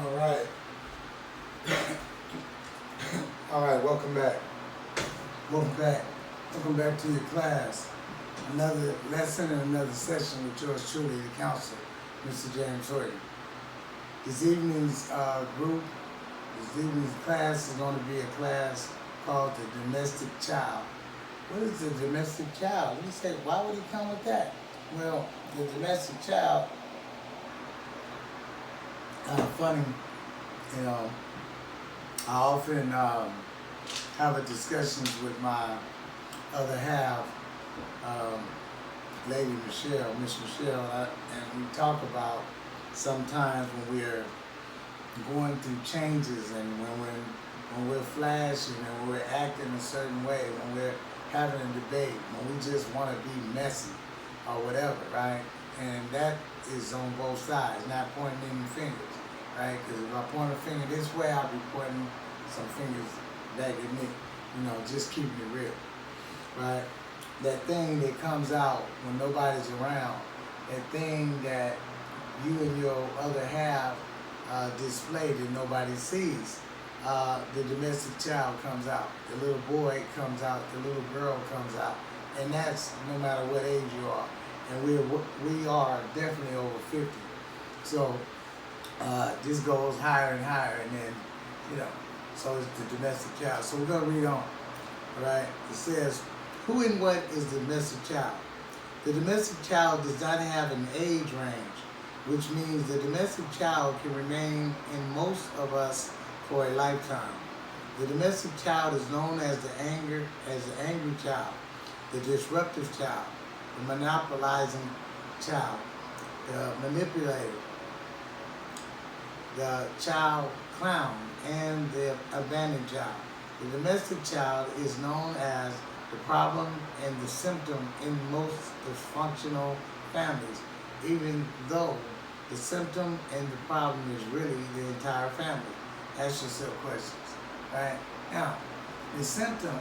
All right. All right, welcome back. Welcome back. Welcome back to your class. Another lesson and another session with yours truly, the counselor, Mr. James Horton. This evening's this evening's class is going to be a class called the domestic child. What is the domestic child? You say, why would he come with that? Well, the domestic child, funny, you know, I often have a discussions with my other half, Lady Michelle, Miss Michelle, and we talk about sometimes when we're going through changes and when we're flashing and when we're acting a certain way, when we're having a debate, when we just want to be messy or whatever, right? And that is on both sides, not pointing any fingers, right? Because if I point a finger this way, I'll be pointing some fingers back at me, just keeping it real, right? That thing that comes out when nobody's around, that thing that you and your other half display that nobody sees, the domestic child comes out, the little boy comes out, the little girl comes out, and that's no matter what age you are, and we are definitely over 50, so this goes higher and higher, and then so it's the domestic child. So we're gonna read on. All right, it says, who and what is the domestic child? The domestic child does not have an age range, which means the domestic child can remain in most of us for a lifetime. The domestic child is known as the angry child, the disruptive child, the monopolizing child, the manipulator, the child clown, and the abandoned child. The domestic child is known as the problem and the symptom in most dysfunctional families, even though the symptom and the problem is really the entire family. Ask yourself questions, right? Now, the symptom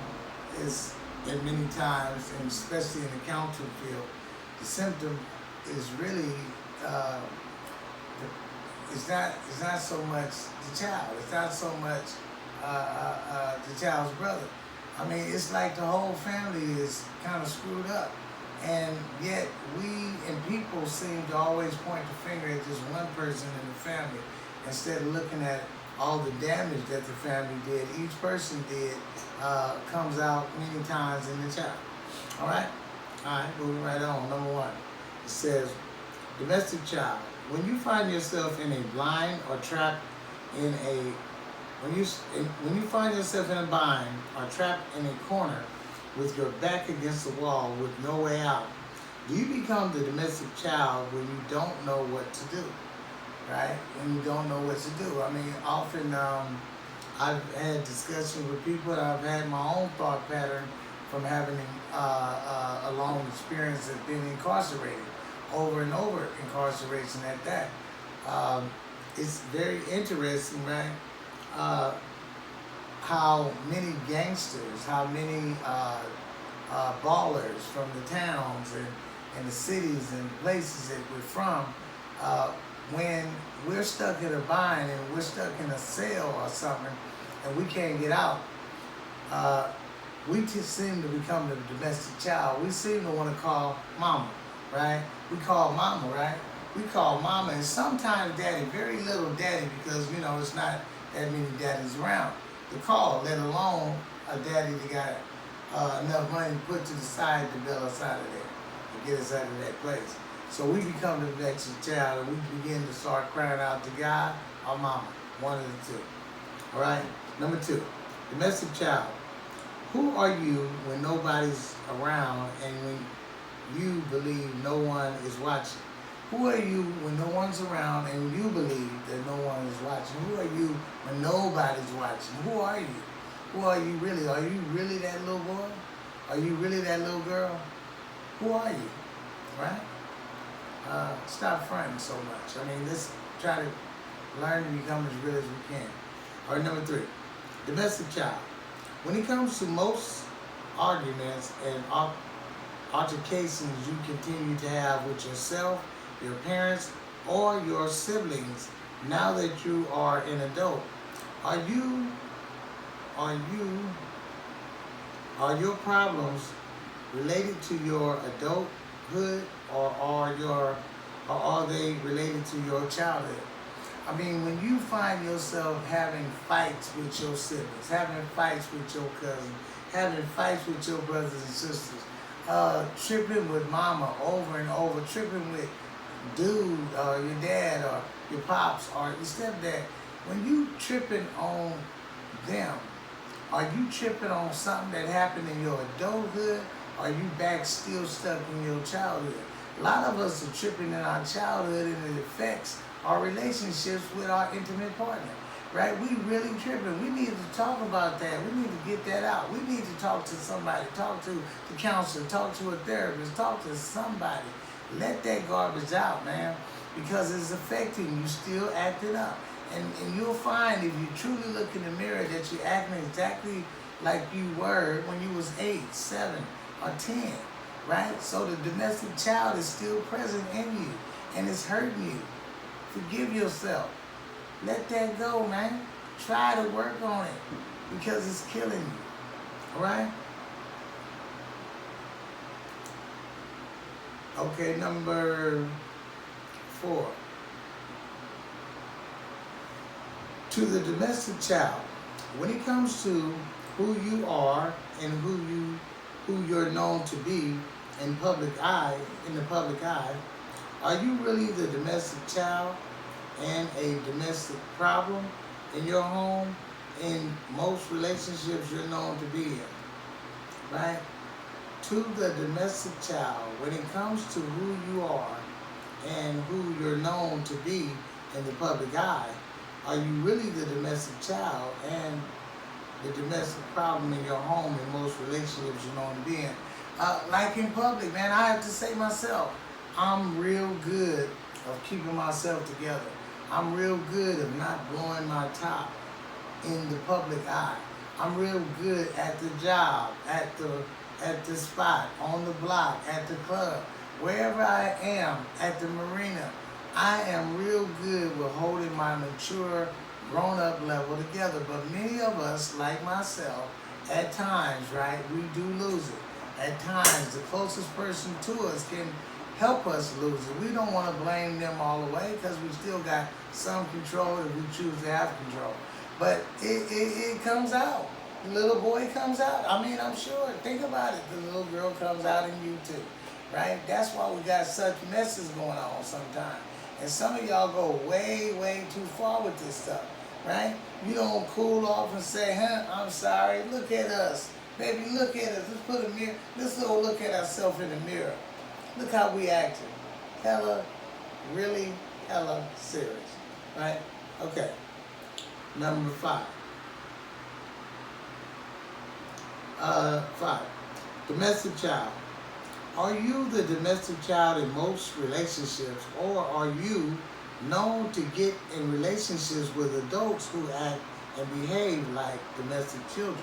is, and many times, and especially in the counseling field, the symptom is really, it's not so much the child. It's not so much the child's brother. I mean, it's like the whole family is kind of screwed up. And yet we and people seem to always point the finger at just one person in the family instead of looking at all the damage that the family did, each person did, comes out many times in the child. All right? All right, moving right on. Number one, it says, domestic child. When you find yourself in a blind or trapped in a when you find yourself in a bind or trapped in a corner with your back against the wall with no way out, do you become the domestic child when you don't know what to do, right? When you don't know what to do. I mean, often I've had discussions with people, and I've had my own thought pattern from having a long experience of being incarcerated, over and over incarceration at that. It's very interesting, right? How many gangsters, how many ballers from the towns and the cities and places that we're from, when we're stuck in a bind and we're stuck in a cell or something and we can't get out, we just seem to become the domestic child. We seem to want to call mama, right? We call mama, right? We call mama, and sometimes daddy, very little daddy, because it's not that many daddies around to call, let alone a daddy that got enough money to put to the side to bail us out of there, to get us out of that place. So we become the domestic child, and we begin to start crying out to God or mama, one of the two. All right? Number two, domestic child. Who are you when nobody's around and when you believe no one is watching? Who are you when no one's around and you believe that no one is watching? Who are you when nobody's watching? Who are you? Who are you really? Are you really that little boy? Are you really that little girl? Who are you? Right? Stop fronting so much. I mean, let's try to learn to become as real as we can. All right, number three, domestic child. When it comes to most arguments and altercations you continue to have with yourself, your parents, or your siblings, now that you are an adult, are you, are you, are your problems related to your adulthood, or are they related to your childhood? I mean, when you find yourself having fights with your siblings, having fights with your cousins, having fights with your brothers and sisters, tripping with mama over and over, tripping with dude or your dad or your pops or your stepdad, when you tripping on them, are you tripping on something that happened in your adulthood, or are you back still stuck in your childhood? A lot of us are tripping in our childhood, and it affects our relationships with our intimate partner, right? We really tripping. We need to talk about that. We need to get that out. We need to talk to somebody, talk to the counselor, talk to a therapist, talk to somebody. Let that garbage out, man, because it's affecting you, still acting up. And you'll find, if you truly look in the mirror, that you're acting exactly like you were when you was 8, 7, or 10, right? So the domestic child is still present in you, and it's hurting you. Forgive yourself. Let that go, man. Try to work on it, because it's killing you, all right? Okay, number 4. To the domestic child, when it comes to who you are and who you're known to be in the public eye, are you really the domestic child and a domestic problem in your home? In most relationships you're known to be in, right? To the domestic child, when it comes to who you are and who you're known to be in the public eye, are you really the domestic child and the domestic problem in your home in most relationships you're known to be in? Like in public, man, I have to say myself, I'm real good of keeping myself together. I'm real good of not blowing my top in the public eye. I'm real good at the job, at the spot, on the block, at the club, wherever I am, at the marina. I am real good with holding my mature, grown-up level together. But many of us, like myself, at times, right, we do lose it. At times, the closest person to us can help us lose it. We don't want to blame them all the way, because we still got some control if we choose to have control. But it comes out. The little boy comes out. I mean, I'm sure. Think about it. The little girl comes out in you too, right? That's why we got such messes going on sometimes. And some of y'all go way, way too far with this stuff, right? You don't cool off and say, I'm sorry, look at us. Baby, look at us. Let's put a mirror. Let's go look at ourselves in the mirror. Look how we acting. Really hella serious, right? Okay. Number 5. 5. Domestic child. Are you the domestic child in most relationships, or are you known to get in relationships with adults who act and behave like domestic children,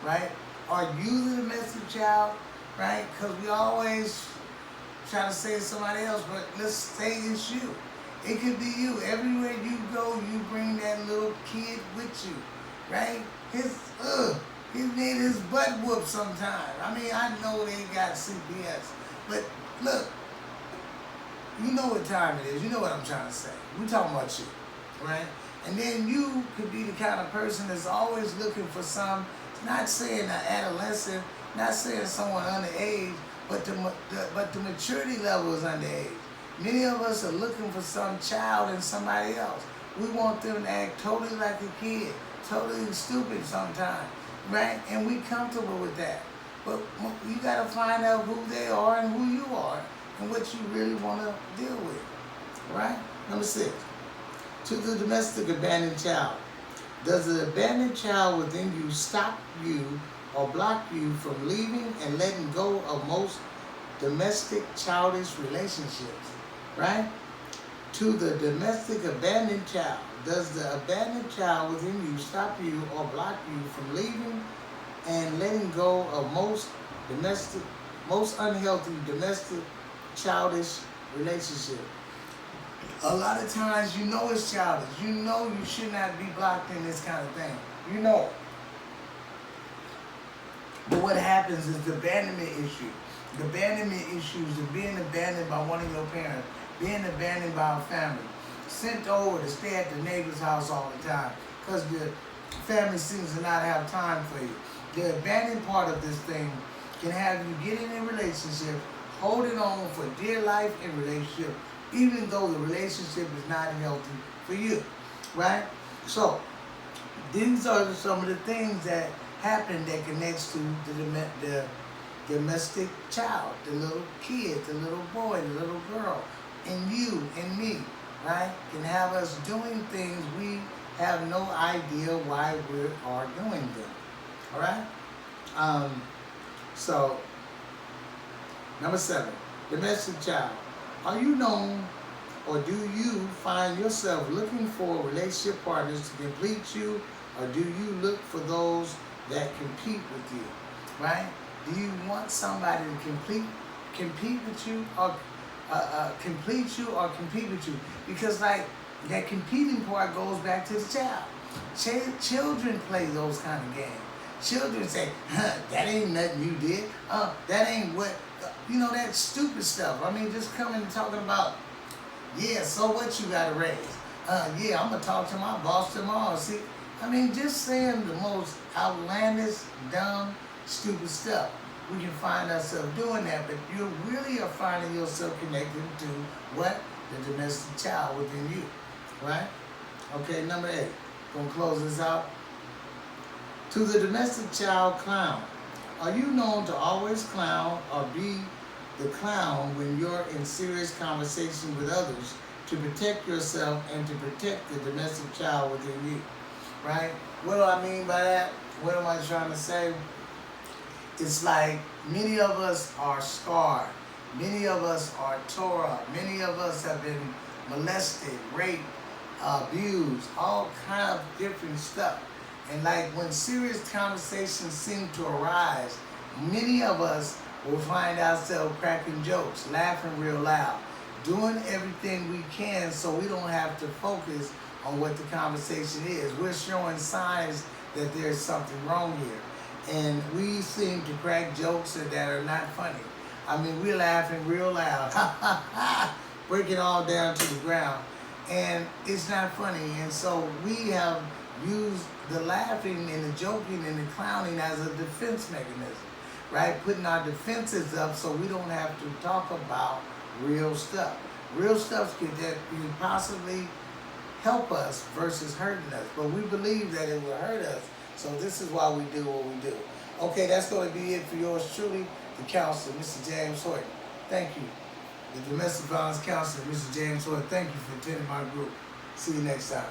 right? Are you the domestic child, right? Because we always try to say it's somebody else, but let's say it's you. It could be you. Everywhere you go, you bring that little kid with you, right? He need his butt whooped sometime. I mean, I know they got CPS, but look, you know what time it is. You know what I'm trying to say. We talking about you, right? And then you could be the kind of person that's always looking for some, not saying an adolescent, not saying someone underage, but the maturity level is underage. Many of us are looking for some child in somebody else. We want them to act totally like a kid, totally stupid sometimes, right? And we comfortable with that. But you got to find out who they are and who you are and what you really want to deal with, right? Number 6, to the domestic abandoned child. Does the abandoned child within you stop you or block you from leaving and letting go of most domestic childish relationships, right? To the domestic abandoned child. Does the abandoned child within you stop you or block you from leaving and letting go of most unhealthy domestic childish relationship? A lot of times you know it's childish. You know you should not be blocked in this kind of thing. You know it. But what happens is the abandonment issue. The abandonment issues of being abandoned by one of your parents, being abandoned by a family, sent over to stay at the neighbor's house all the time because the family seems to not have time for you. The abandoned part of this thing can have you getting in a relationship, holding on for dear life in relationship, even though the relationship is not healthy for you, right? So these are some of the things that happen that connects to the domestic child, the little kid, the little boy, the little girl, and you and me, right? Can have us doing things we have no idea why we are doing them, all right? So, number 7, domestic child. Are you known or do you find yourself looking for relationship partners to complete you, or do you look for those that compete with you, right? Do you want somebody to compete with you, or complete you, or compete with you? Because like that competing part goes back to the child. Children play those kind of games. Children say, that ain't nothing you did. That ain't what, you know, that stupid stuff. I mean, just coming and talking about, yeah, so what you got to raise? Yeah, I'm going to talk to my boss tomorrow. See, I mean, just saying the most outlandish, dumb, stupid stuff. We can find ourselves doing that, but you really are finding yourself connected to what? The domestic child within you, right? Okay, number 8. Gonna close this out. To the domestic child clown. Are you known to always clown or be the clown when you're in serious conversation with others to protect yourself and to protect the domestic child within you, right? What do I mean by that? What am I trying to say? It's like many of us are scarred. Many of us are tore up. Many of us have been molested, raped, abused, all kind of different stuff. And like when serious conversations seem to arise, many of us will find ourselves cracking jokes, laughing real loud, doing everything we can so we don't have to focus on what the conversation is. We're showing signs that there's something wrong here. And we seem to crack jokes that are not funny. I mean, we're laughing real loud, break it all down to the ground, and it's not funny. And so we have used the laughing and the joking and the clowning as a defense mechanism, right? Putting our defenses up so we don't have to talk about real stuff. Real stuff could possibly help us versus hurting us, but we believe that it will hurt us. So this is why we do what we do. Okay, that's going to be it for yours truly, the counselor, Mr. James Horton. Thank you. The domestic violence counselor, Mr. James Horton. Thank you for attending my group. See you next time.